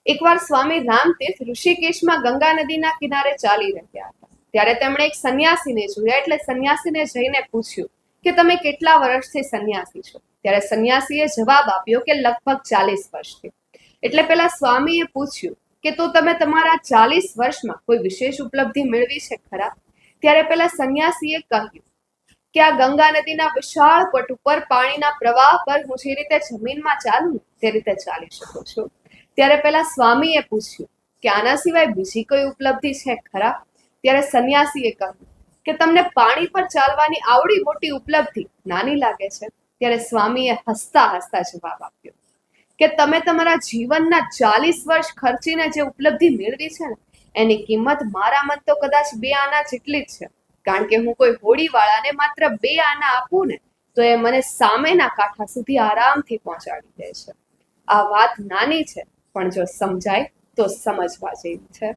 એકવાર સ્વામી રામતીર્થ ઋષિકેશમાં ગંગા નદીના કિનારે ચાલી રહ્યા હતા. ત્યારે તેમણે એક સંન્યાસીને જોયા. એટલે સંન્યાસીને જઈને પૂછ્યું કે તમે કેટલા વર્ષથી સંન્યાસી છો? ત્યારે સંન્યાસીએ જવાબ આપ્યો કે લગભગ 40 વર્ષથી. એટલે પેલા સ્વામીએ પૂછ્યું કે તો તમે તમારા 40 વર્ષમાં કોઈ વિશેષ ઉપલબ્ધિ મેળવી છે ખરા? ત્યારે પેલા સંન્યાસીએ કહ્યું કે આ ગંગા નદીના વિશાળ પટ ઉપર પાણીના પ્રવાહ પર હું જે રીતે જમીનમાં ચાલું તે રીતે ચાલી શકું છું. ત્યારે પેલા સ્વામીએ પૂછ્યું કે આના સિવાય બીજી કોઈ ઉપલબ્ધિ છે ખરા? ત્યારે સંન્યાસીએ કહ્યું કે તમને પાણી પર ચાલવાની આવડી મોટી ઉપલબ્ધિ નાની લાગે છે? ત્યારે સ્વામીએ હસતા હસતા જવાબ આપ્યો કે તમે તમારા જીવનના 40 વર્ષ ખર્ચીને જે ઉપલબ્ધિ મેળવી છે ને એની કિંમત મારા મત તો કદાચ 2 આના જેટલી જ છે. કારણ કે હું કોઈ હોડીવાળાને માત્ર 2 આના આપું ને તો એ મને સામેના કાંઠા સુધી આરામથી પહોંચાડી દે છે. આ વાત નાની છે પણ જો સમજાય તો સમજવા જેવી છે.